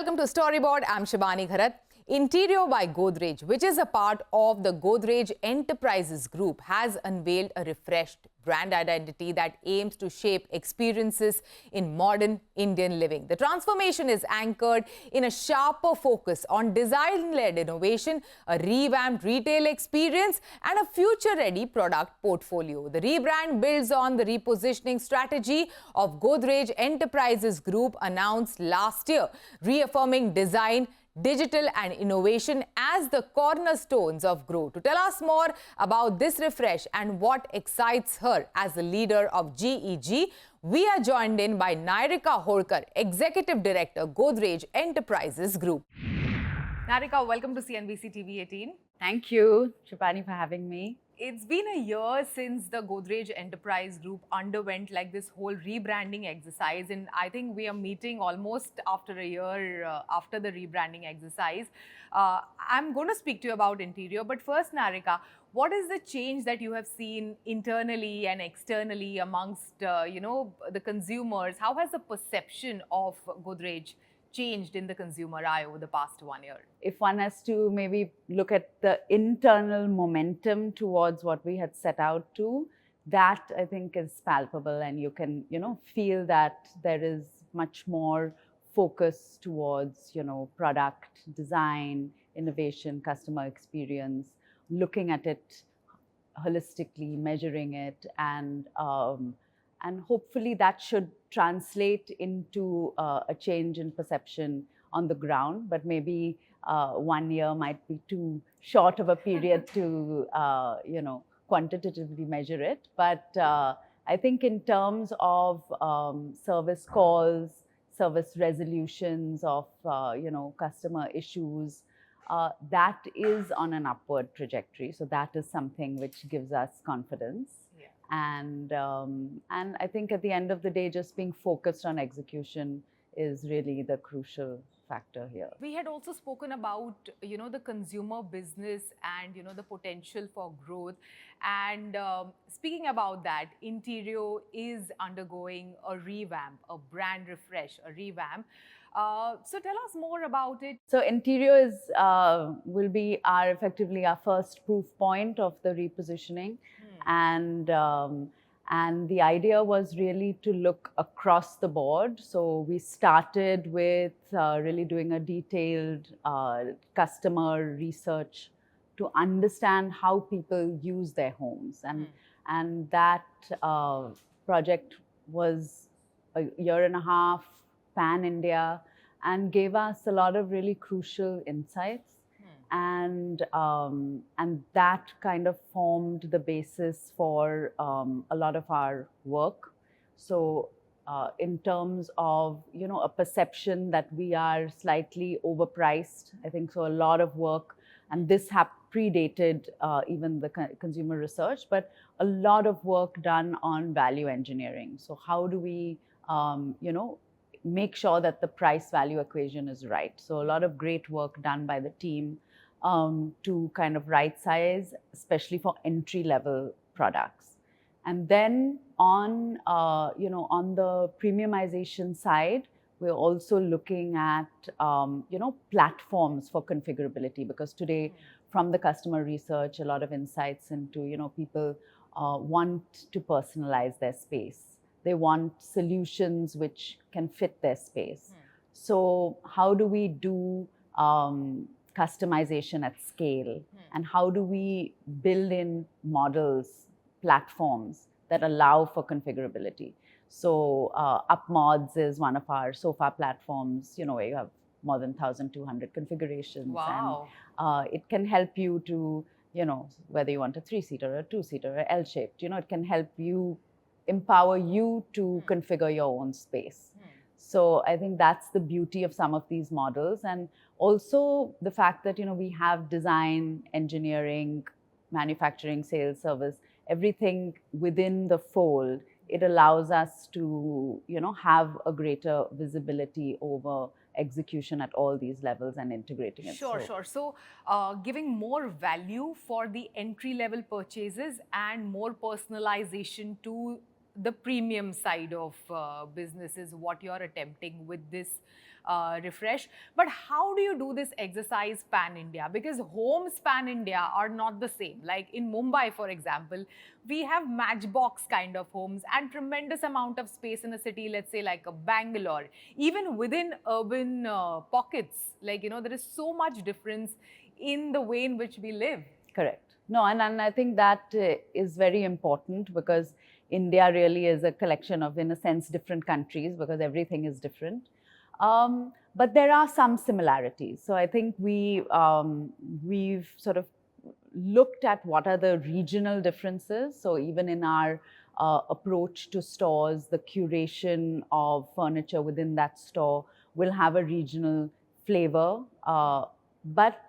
welcome to Storyboard. I'm Shibani Gharat. Interio by Godrej, which is a part of the Godrej Enterprises Group, has unveiled a refreshed brand identity that aims to shape experiences in modern Indian living. The transformation is anchored in a sharper focus on design-led innovation, a revamped retail experience, and a future-ready product portfolio. The rebrand builds on the repositioning strategy of Godrej Enterprises Group announced last year, reaffirming design, digital and innovation as the cornerstones of growth. To tell us more about this refresh and what excites her as the leader of GEG, we are joined in by Nyrika Holkar, Executive Director, Godrej Enterprises Group. Nyrika, welcome to CNBC TV 18. Thank you, Shibani, for having me. It's been a year since the Godrej Enterprise Group underwent like this whole rebranding exercise, and I think we are meeting almost after a year after the rebranding exercise. I'm going to speak to you about Interio, but first, Nyrika, what is the change that you have seen internally and externally amongst the consumers? How has the perception of Godrej changed in the consumer eye over the past 1 year? If one has to maybe look at the internal momentum towards what we had set out to, that I think is palpable, and you can, feel that there is much more focus towards, product design, innovation, customer experience, looking at it holistically, measuring it, and hopefully that should translate into a change in perception on the ground. But maybe 1 year might be too short of a period to, quantitatively measure it. But I think in terms of service calls, service resolutions of, customer issues, that is on an upward trajectory. So that is something which gives us confidence. Yeah. And I think at the end of the day, just being focused on execution is really the crucial factor here. We had also spoken about, the consumer business and, the potential for growth. And speaking about that, Interio is undergoing a revamp, a brand refresh, a revamp. So tell us more about it. So Interio is will be effectively our first proof point of the repositioning. And the idea was really to look across the board. So we started with really doing a detailed customer research to understand how people use their homes. And that project was a year and a half, pan-India, and gave us a lot of really crucial insights. And that kind of formed the basis for a lot of our work. So in terms of, a perception that we are slightly overpriced, I think so a lot of work, and this predated even the consumer research, but a lot of work done on value engineering. So how do we, make sure that the price value equation is right? So a lot of great work done by the team to kind of right size, especially for entry level products. And then on the premiumization side, we're also looking at platforms for configurability, because today from the customer research, a lot of insights into people want to personalize their space. They want solutions which can fit their space. So how do we do customization at scale? And how do we build in models, platforms that allow for configurability? So UpMods is one of our sofa platforms, where you have more than 1,200 configurations. Wow. And it can help you to, whether you want a 3-seater, a 2-seater, a L-shaped, it can help you, empower you to configure your own space. So I think that's the beauty of some of these models. And also the fact that, we have design, engineering, manufacturing, sales, service, everything within the fold. It allows us to, have a greater visibility over execution at all these levels and integrating it. Sure. So giving more value for the entry-level purchases and more personalization to the premium side of business is what you're attempting with this refresh. But how do you do this exercise pan-India? Because homes pan-India are not the same. Like in Mumbai, for example, we have matchbox kind of homes and tremendous amount of space in a city, let's say like a Bangalore. Even within urban pockets, like, there is so much difference in the way in which we live. Correct. No, and I think that is very important, because India really is a collection of, in a sense, different countries, because everything is different. But there are some similarities. So I think we've sort of looked at what are the regional differences. So even in our approach to stores, the curation of furniture within that store will have a regional flavor. But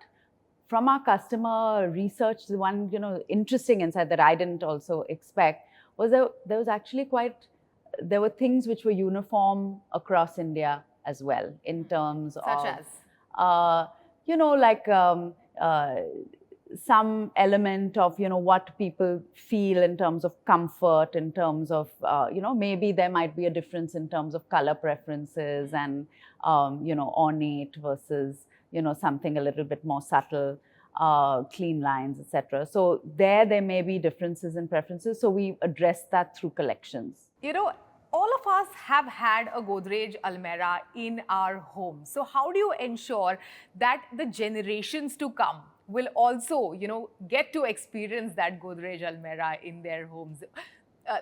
from our customer research, the one interesting insight that I didn't also expect was that there was actually there were things which were uniform across India as well, in terms Such of, as? Some element of what people feel in terms of comfort, in terms of maybe there might be a difference in terms of color preferences, and ornate versus something a little bit more subtle, clean lines, etc. So there may be differences in preferences. So we address that through collections. All of us have had a Godrej Almirah in our home. So how do you ensure that the generations to come will also, get to experience that Godrej Almirah in their homes,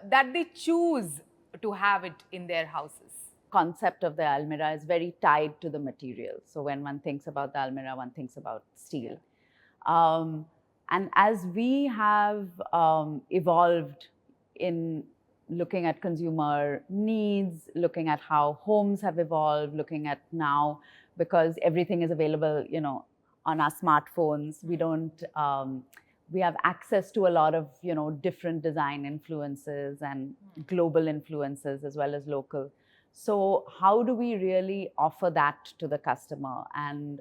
that they choose to have it in their houses? Concept of the almirah is very tied to the material. So when one thinks about the almirah, one thinks about steel. And as we have evolved in looking at consumer needs, looking at how homes have evolved, looking at now, because everything is available, on our smartphones, we have access to a lot of, different design influences and global influences as well as local. So how do we really offer that to the customer? And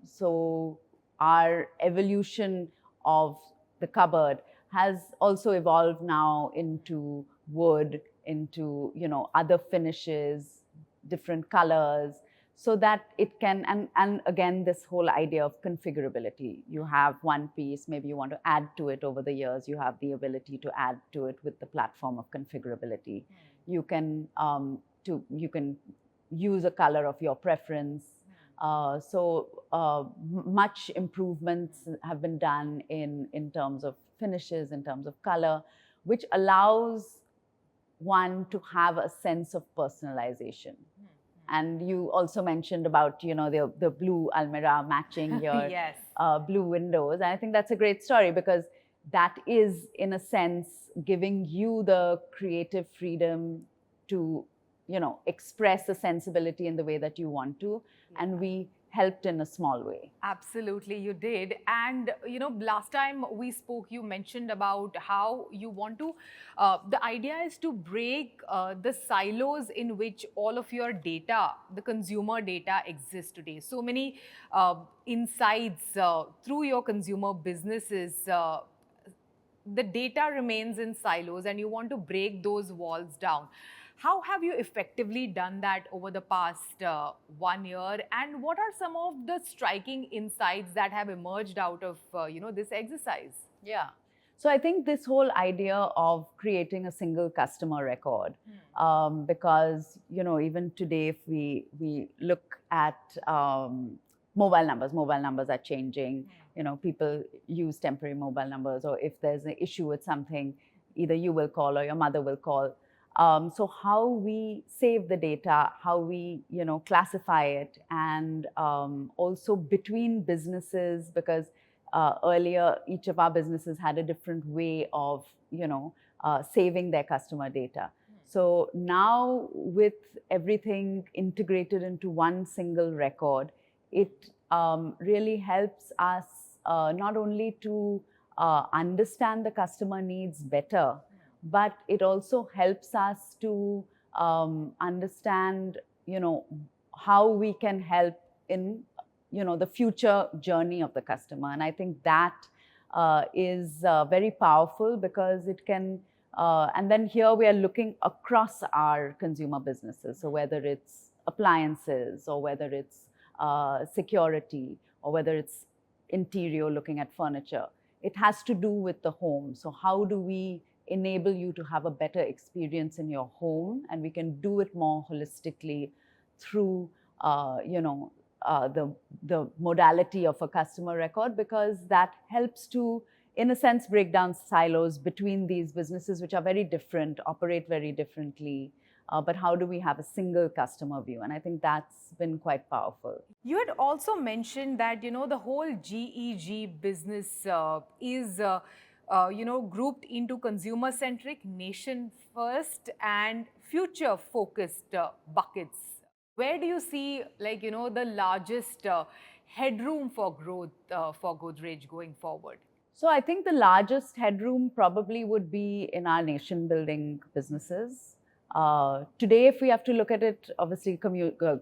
so our evolution of the cupboard has also evolved now into wood, into other finishes, different colors, so that it can, and again, this whole idea of configurability. You have one piece, maybe you want to add to it over the years, you have the ability to add to it with the platform of configurability. You can use a color of your preference. Much improvements have been done in terms of finishes, in terms of color, which allows one to have a sense of personalization. And you also mentioned about the blue almirah matching your Yes. Blue windows. And I think that's a great story, because that is, in a sense, giving you the creative freedom to express a sensibility in the way that you want to. Yeah. And we helped in a small way. Absolutely, you did. And, last time we spoke, you mentioned about how you want to, the idea is to break the silos in which all of your data, the consumer data, exists today. So many insights through your consumer businesses, the data remains in silos, and you want to break those walls down. How have you effectively done that over the past 1 year? And what are some of the striking insights that have emerged out of this exercise? Yeah. So I think this whole idea of creating a single customer record, because even today, if we look at mobile numbers are changing. People use temporary mobile numbers, or if there's an issue with something, either you will call or your mother will call. So how we save the data, how we classify it, and also between businesses, because earlier each of our businesses had a different way of saving their customer data. So now, with everything integrated into one single record, it really helps us not only to understand the customer needs better, but it also helps us to understand, how we can help in, the future journey of the customer. And I think that is very powerful, because it can, and then here we are looking across our consumer businesses. So whether it's appliances, or whether it's security, or whether it's Interio looking at furniture. It has to do with the home. So how do we enable you to have a better experience in your home? And we can do it more holistically through the modality of a customer record, because that helps to, in a sense, break down silos between these businesses, which are very different, operate very differently. But how do we have a single customer view? And I think that's been quite powerful. You had also mentioned that, the whole GEG business is, grouped into consumer-centric, nation-first and future-focused buckets. Where do you see, the largest headroom for growth for Godrej going forward? So I think the largest headroom probably would be in our nation-building businesses. Today, if we have to look at it, obviously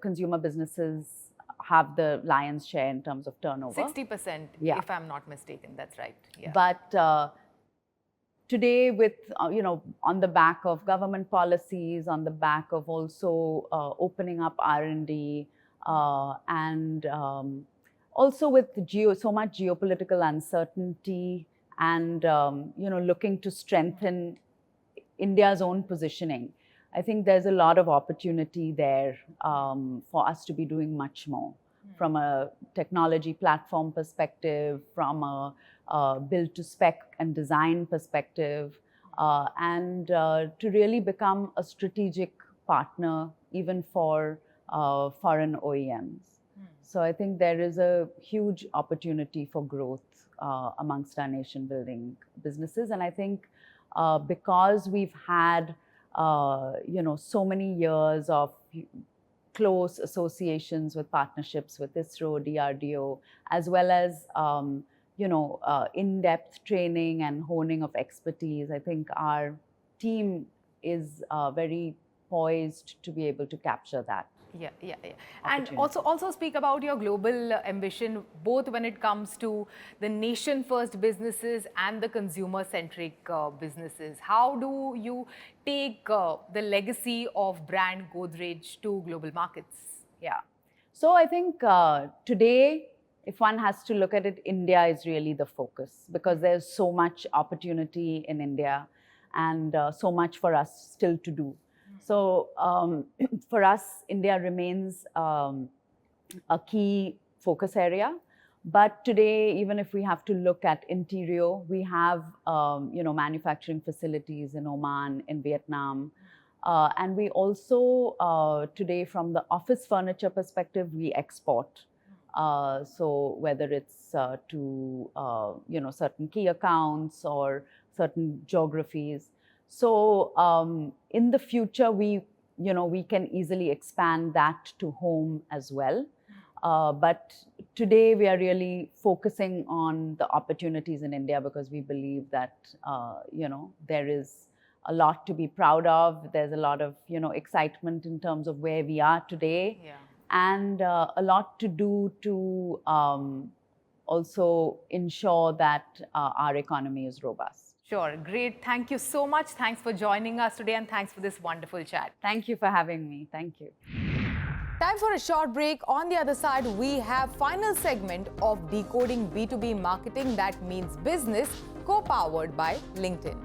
consumer businesses have the lion's share in terms of turnover. 60%, if I'm not mistaken. That's right. Yeah. But today, with on the back of government policies, on the back of also opening up R&D, and also with so much geopolitical uncertainty, and looking to strengthen India's own positioning, I think there's a lot of opportunity there for us to be doing much more from a technology platform perspective, from a build to spec and design perspective, and to really become a strategic partner even for foreign OEMs. So I think there is a huge opportunity for growth amongst our nation building businesses. And I think because we've had so many years of close associations with partnerships with ISRO, DRDO, as well as in-depth training and honing of expertise, I think our team is very poised to be able to capture that. Yeah. And also speak about your global ambition, both when it comes to the nation-first businesses and the consumer-centric businesses. How do you take the legacy of brand Godrej to global markets? Yeah. So I think today, if one has to look at it, India is really the focus, because there's so much opportunity in India and so much for us still to do. So for us, India remains a key focus area. But today, even if we have to look at Interio, we have manufacturing facilities in Oman, in Vietnam. And we also, today, from the office furniture perspective, we export. So whether it's to certain key accounts or certain geographies. So in the future, we can easily expand that to home as well. But today we are really focusing on the opportunities in India, because we believe that there is a lot to be proud of. There's a lot of excitement in terms of where we are today, and a lot to do to also ensure that our economy is robust. Sure. Great. Thank you so much. Thanks for joining us today, and thanks for this wonderful chat. Thank you for having me. Thank you. Time for a short break. On the other side, we have final segment of Decoding B2B Marketing That Means Business, co-powered by LinkedIn.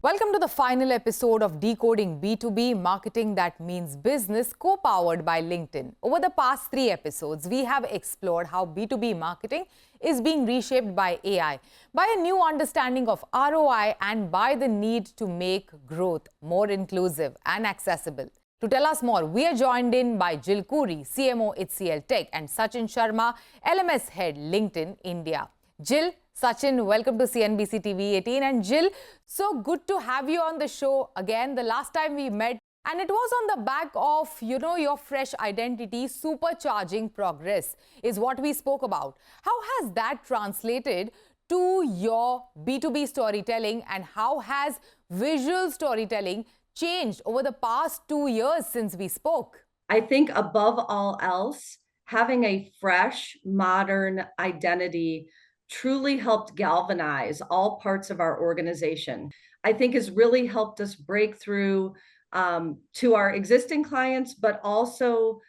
Welcome to the final episode of Decoding B2B Marketing That Means Business, co-powered by LinkedIn. Over the past 3 episodes, we have explored how B2B marketing is being reshaped by AI, by a new understanding of ROI, and by the need to make growth more inclusive and accessible. To tell us more, we are joined in by Jill Kuri, CMO HCL Tech, and Sachin Sharma, LMS Head, LinkedIn India. Jill, Sachin, welcome to CNBC TV 18. And Jill, so good to have you on the show again. The last time we met, and it was on the back of, your fresh identity, supercharging progress, is what we spoke about. How has that translated to your B2B storytelling, and how has visual storytelling changed over the past 2 years since we spoke? I think above all else, having a fresh, modern identity truly helped galvanize all parts of our organization. I think has really helped us break through to our existing clients, but also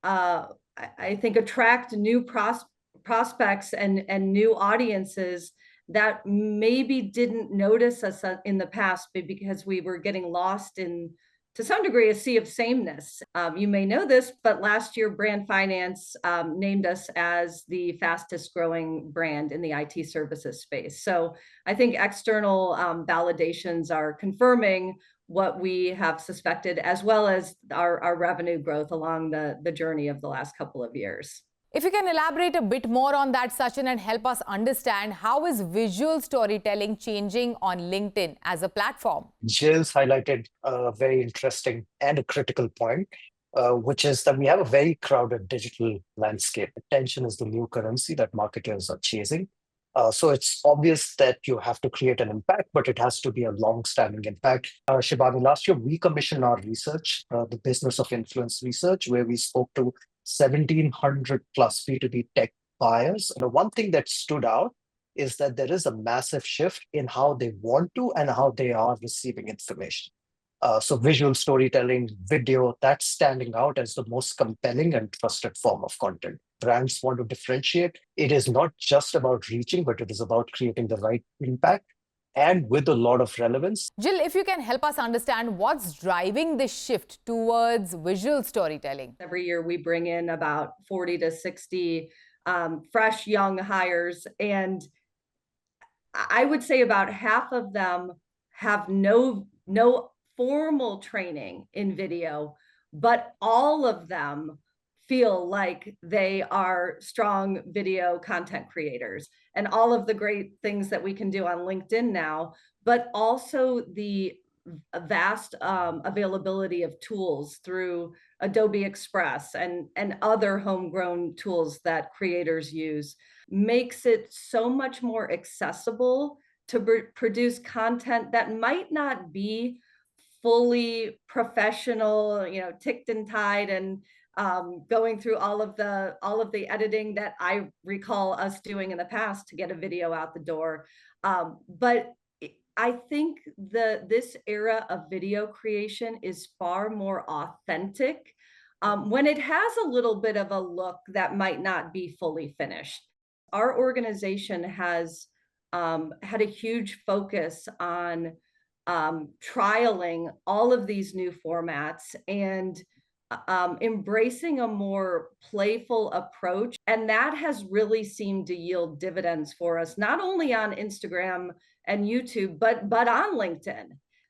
I think attract new prospects and new audiences that maybe didn't notice us in the past because we were getting lost in, to some degree, a sea of sameness. You may know this, but last year Brand Finance named us as the fastest growing brand in the IT services space. So I think external validations are confirming what we have suspected, as well as our revenue growth along the journey of the last couple of years. If you can elaborate a bit more on that, Sachin, and help us understand how is visual storytelling changing on LinkedIn as a platform? Jill's highlighted a very interesting and a critical point, which is that we have a very crowded digital landscape. Attention is the new currency that marketers are chasing. So it's obvious that you have to create an impact, but it has to be a long-standing impact. Shibani, last year we commissioned our research, the business of influence research, where we spoke to 1,700 plus B2B tech buyers. And the one thing that stood out is that there is a massive shift in how they want to and how they are receiving information. So visual storytelling, video, that's standing out as the most compelling and trusted form of content. Brands want to differentiate. It is not just about reaching, but it is about creating the right impact and with a lot of relevance. Jill, if you can help us understand what's driving this shift towards visual storytelling. Every year we bring in about 40 to 60 fresh young hires, and I would say about half of them have no formal training in video, but all of them feel like they are strong video content creators, and all of the great things that we can do on LinkedIn now, but also the vast availability of tools through Adobe Express and other homegrown tools that creators use makes it so much more accessible to produce content that might not be fully professional, you know, ticked and tied, and going through all of the editing that I recall us doing in the past to get a video out the door. But I think this era of video creation is far more authentic when it has a little bit of a look that might not be fully finished. Our organization has had a huge focus on trialing all of these new formats and embracing a more playful approach. And that has really seemed to yield dividends for us, not only on Instagram and YouTube, but on LinkedIn.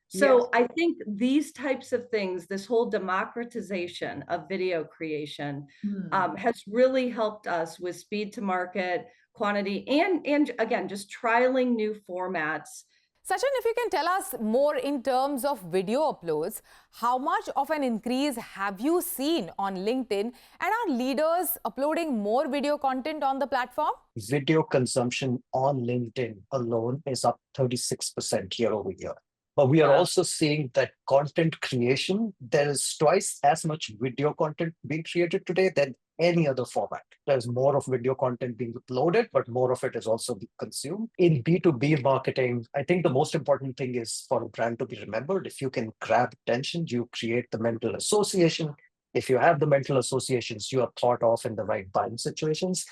So yes. I think these types of things, this whole democratization of video creation has really helped us with speed to market, quantity, and again, just trialing new formats. Sachin, if you can tell us more in terms of video uploads, how much of an increase have you seen on LinkedIn, and are leaders uploading more video content on the platform? Video consumption on LinkedIn alone is up 36% year over year. But we are also seeing that content creation, there is twice as much video content being created today than any other format. There's more of video content being uploaded, but more of it is also being consumed. In B2B marketing, I think the most important thing is for a brand to be remembered. If you can grab attention, you create the mental association. If you have the mental associations, you are thought of in the right buying situations.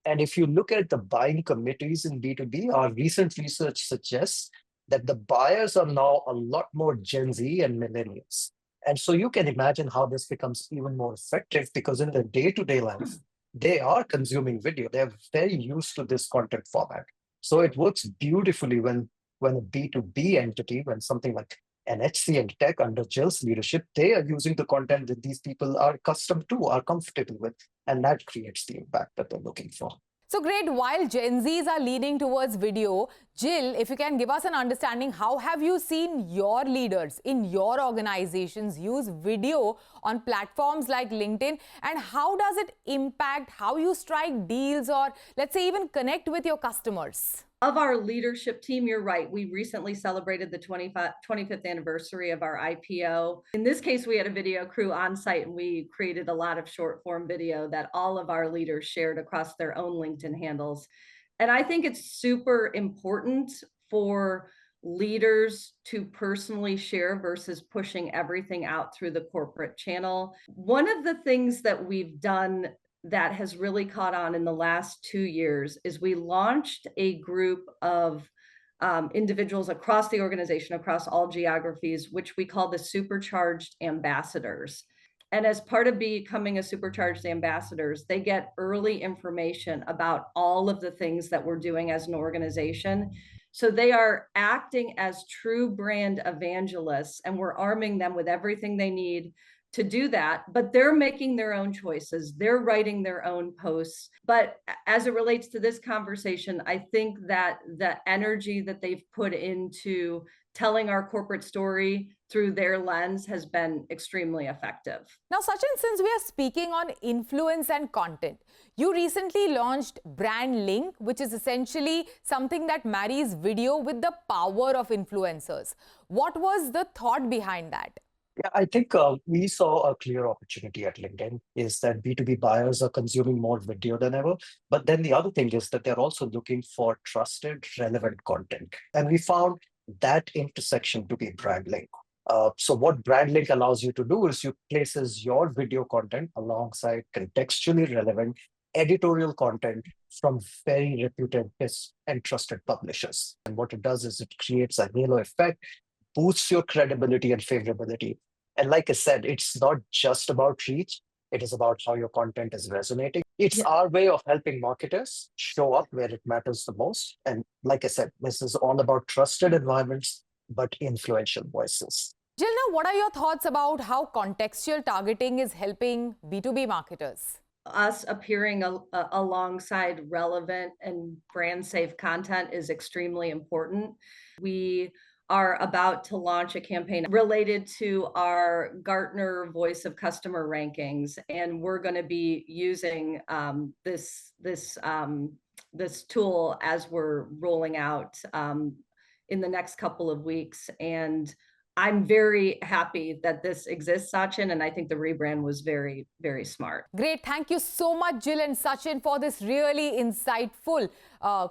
And if you look at the buying committees in B2B, our recent research suggests that the buyers are now a lot more Gen Z and millennials. And so you can imagine how this becomes even more effective, because in their day-to-day life, they are consuming video. They're very used to this content format. So it works beautifully when a B2B entity, when something like NHC and Tech under Jill's leadership, they are using the content that these people are accustomed to, are comfortable with, and that creates the impact that they're looking for. So great. While Gen Zs are leaning towards video, Jill, if you can give us an understanding, how have you seen your leaders in your organizations use video on platforms like LinkedIn, and how does it impact how you strike deals or, let's say, even connect with your customers? Of our leadership team, you're right. We recently celebrated the 25th anniversary of our IPO. In this case, we had a video crew on site, and we created a lot of short form video that all of our leaders shared across their own LinkedIn handles. And I think it's super important for leaders to personally share versus pushing everything out through the corporate channel. One of the things that we've done that has really caught on in the last 2 years is we launched a group of individuals across the organization, across all geographies, which we call the Supercharged Ambassadors. And as part of becoming a Supercharged Ambassadors, they get early information about all of the things that we're doing as an organization. So they are acting as true brand evangelists, and we're arming them with everything they need to do that, but they're making their own choices. They're writing their own posts. But as it relates to this conversation, I think that the energy that they've put into telling our corporate story through their lens has been extremely effective. Now, Sachin, since we are speaking on influence and content, you recently launched Brand Link, which is essentially something that marries video with the power of influencers. What was the thought behind that? Yeah, I think we saw a clear opportunity at LinkedIn is that B2B buyers are consuming more video than ever. But then the other thing is that they're also looking for trusted, relevant content. And we found that intersection to be BrandLink. So what BrandLink allows you to do is you places your video content alongside contextually relevant editorial content from very reputed and trusted publishers. And what it does is it creates a halo effect, boosts your credibility and favorability. And like I said, it's not just about reach, it is about how your content is resonating. It's our way of helping marketers show up where it matters the most. And like I said, this is all about trusted environments, but influential voices. Jill, now what are your thoughts about how contextual targeting is helping B2B marketers? Us appearing alongside relevant and brand safe content is extremely important. We are about to launch a campaign related to our Gartner Voice of Customer rankings, and we're going to be using this tool as we're rolling out in the next couple of weeks. And I'm very happy that this exists, Sachin, and I think the rebrand was very, very smart. Great. Thank you so much, Jill and Sachin, for this really insightful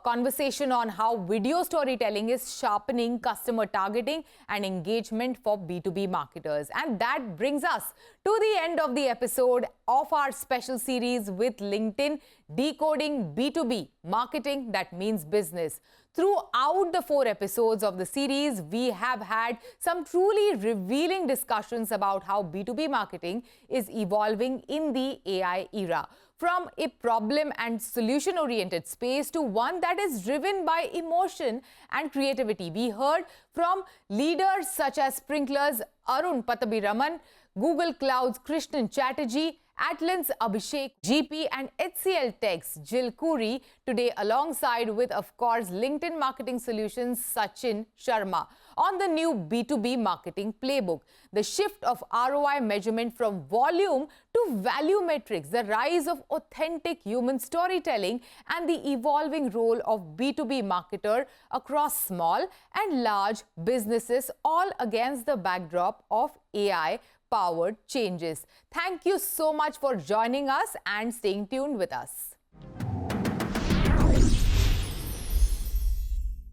conversation on how video storytelling is sharpening customer targeting and engagement for B2B marketers. And that brings us to the end of the episode of our special series with LinkedIn, Decoding B2B, Marketing That Means Business. Throughout the 4 episodes of the series, we have had some truly revealing discussions about how B2B marketing is evolving in the AI era. From a problem and solution-oriented space to one that is driven by emotion and creativity. We heard from leaders such as Sprinkler's Arun Patabiraman, Google Cloud's Krishnan Chatterjee, Atlant's Abhishek GP, and HCL Tech's Jill Khoury today, alongside with, of course, LinkedIn Marketing Solutions' Sachin Sharma on the new B2B marketing playbook. The shift of ROI measurement from volume to value metrics, the rise of authentic human storytelling, and the evolving role of B2B marketer across small and large businesses, all against the backdrop of AI-powered changes. Thank you so much for joining us and staying tuned with us.